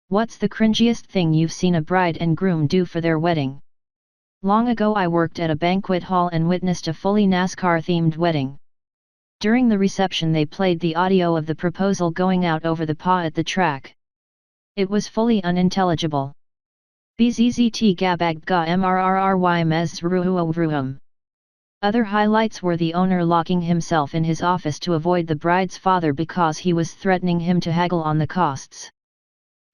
What's the cringiest thing you've seen a bride and groom do for their wedding? Long ago I worked at a banquet hall and witnessed a fully NASCAR-themed wedding. During the reception they played the audio of the proposal going out over the PA at the track. It was fully unintelligible. Bzzzt gabag ga mrrry mezruhuavruhum. Other highlights were the owner locking himself in his office to avoid the bride's father because he was threatening him to haggle on the costs.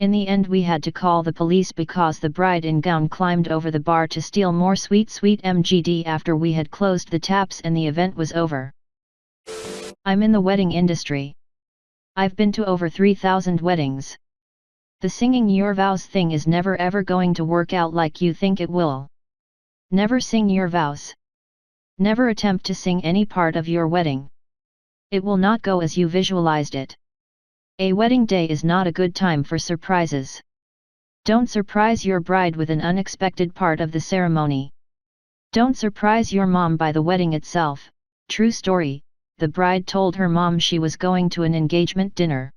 In the end we had to call the police because the bride in gown climbed over the bar to steal more sweet MGD after we had closed the taps and the event was over. I'm in the wedding industry. I've been to over 3,000 weddings. The singing your vows thing is never ever going to work out like you think it will. Never sing your vows. Never attempt to sing any part of your wedding. It will not go as you visualized it. A wedding day is not a good time for surprises. Don't surprise your bride with an unexpected part of the ceremony. Don't surprise your mom by the wedding itself. True story, the bride told her mom she was going to an engagement dinner.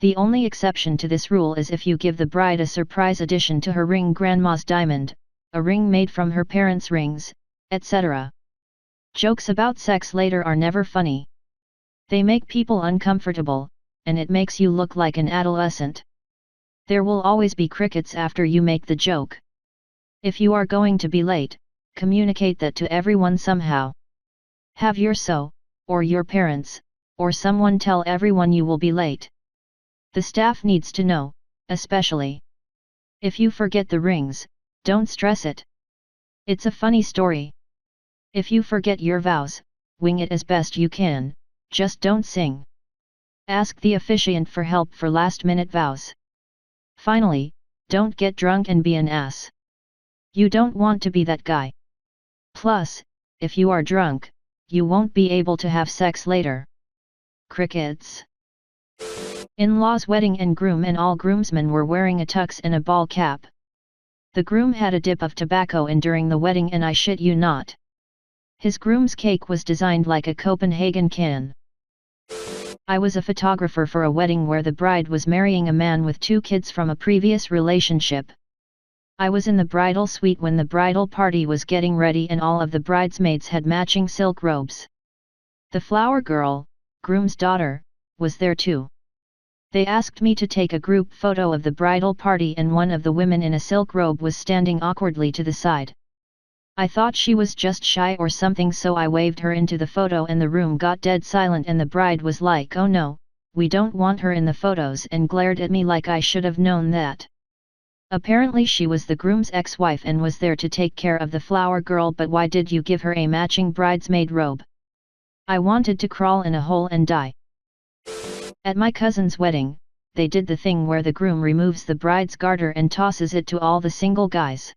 The only exception to this rule is if you give the bride a surprise addition to her ring, grandma's diamond, a ring made from her parents' rings, etc. Jokes about sex later are never funny. They make people uncomfortable, and it makes you look like an adolescent. There will always be crickets after you make the joke. If you are going to be late, communicate that to everyone somehow. Have your or your parents, or someone tell everyone you will be late. The staff needs to know, especially. If you forget the rings, don't stress it. It's a funny story. If you forget your vows, wing it as best you can, just don't sing. Ask the officiant for help for last-minute vows. Finally, don't get drunk and be an ass. You don't want to be that guy. Plus, if you are drunk, you won't be able to have sex later. Crickets. In-laws wedding and groom and all groomsmen were wearing a tux and a ball cap. The groom had a dip of tobacco in during the wedding and I shit you not. His groom's cake was designed like a Copenhagen can. I was a photographer for a wedding where the bride was marrying a man with 2 kids from a previous relationship. I was in the bridal suite when the bridal party was getting ready and all of the bridesmaids had matching silk robes. The flower girl, groom's daughter, was there too. They asked me to take a group photo of the bridal party and one of the women in a silk robe was standing awkwardly to the side. I thought she was just shy or something, so I waved her into the photo and the room got dead silent and the bride was like, "Oh no, we don't want her in the photos," and glared at me like I should have known that. Apparently she was the groom's ex-wife and was there to take care of the flower girl, but why did you give her a matching bridesmaid robe? I wanted to crawl in a hole and die. At my cousin's wedding, they did the thing where the groom removes the bride's garter and tosses it to all the single guys.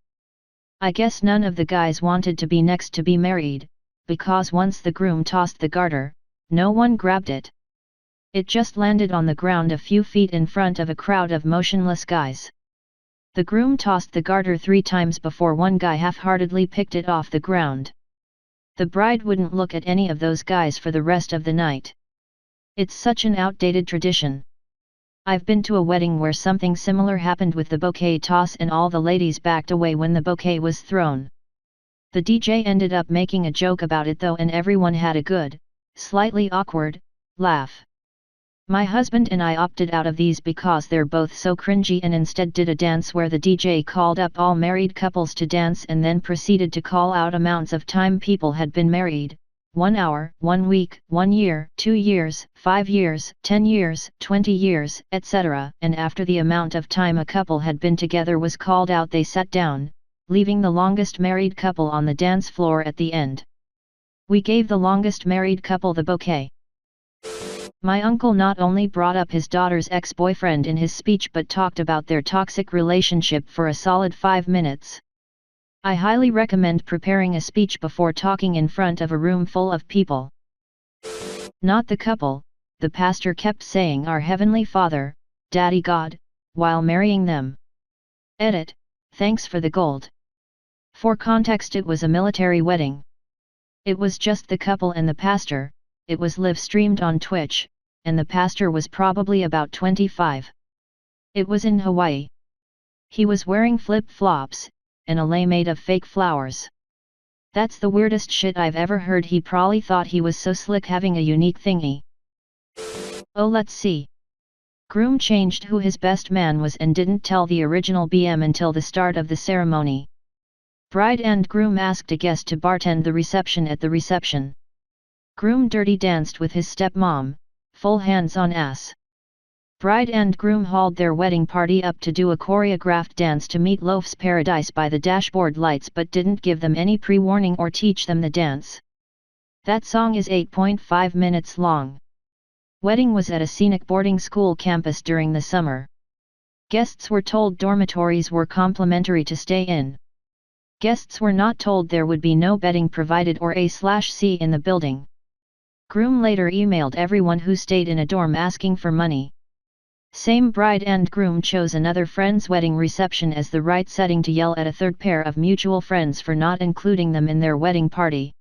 I guess none of the guys wanted to be next to be married, because once the groom tossed the garter, no one grabbed it. It just landed on the ground a few feet in front of a crowd of motionless guys. The groom tossed the garter 3 times before one guy half-heartedly picked it off the ground. The bride wouldn't look at any of those guys for the rest of the night. It's such an outdated tradition. I've been to a wedding where something similar happened with the bouquet toss and all the ladies backed away when the bouquet was thrown. The DJ ended up making a joke about it though and everyone had a good, slightly awkward, laugh. My husband and I opted out of these because they're both so cringy and instead did a dance where the DJ called up all married couples to dance and then proceeded to call out amounts of time people had been married. 1 hour, 1 week, 1 year, 2 years, 5 years, 10 years, 20 years, etc. And after the amount of time a couple had been together was called out, they sat down, leaving the longest married couple on the dance floor at the end. We gave the longest married couple the bouquet. My uncle not only brought up his daughter's ex-boyfriend in his speech but talked about their toxic relationship for a solid 5 minutes. I highly recommend preparing a speech before talking in front of a room full of people. Not the couple, the pastor kept saying "Our Heavenly Father, Daddy God," while marrying them. Edit, thanks for the gold. For context, it was a military wedding. It was just the couple and the pastor, it was live streamed on Twitch, and the pastor was probably about 25. It was in Hawaii. He was wearing flip-flops, and a lei made of fake flowers. That's the weirdest shit I've ever heard. He probably thought he was so slick having a unique thingy. Oh, let's see. Groom changed who his best man was and didn't tell the original BM until the start of the ceremony. Bride and groom asked a guest to bartend the reception at the reception. Groom dirty danced with his stepmom, full hands on ass. Bride and groom hauled their wedding party up to do a choreographed dance to Meat Loaf's Paradise by the dashboard lights, but didn't give them any pre-warning or teach them the dance. That song is 8.5 minutes long. Wedding was at a scenic boarding school campus during the summer. Guests were told dormitories were complimentary to stay in. Guests were not told there would be no bedding provided or A/C in the building. Groom later emailed everyone who stayed in a dorm asking for money. Same bride and groom chose another friend's wedding reception as the right setting to yell at a third pair of mutual friends for not including them in their wedding party.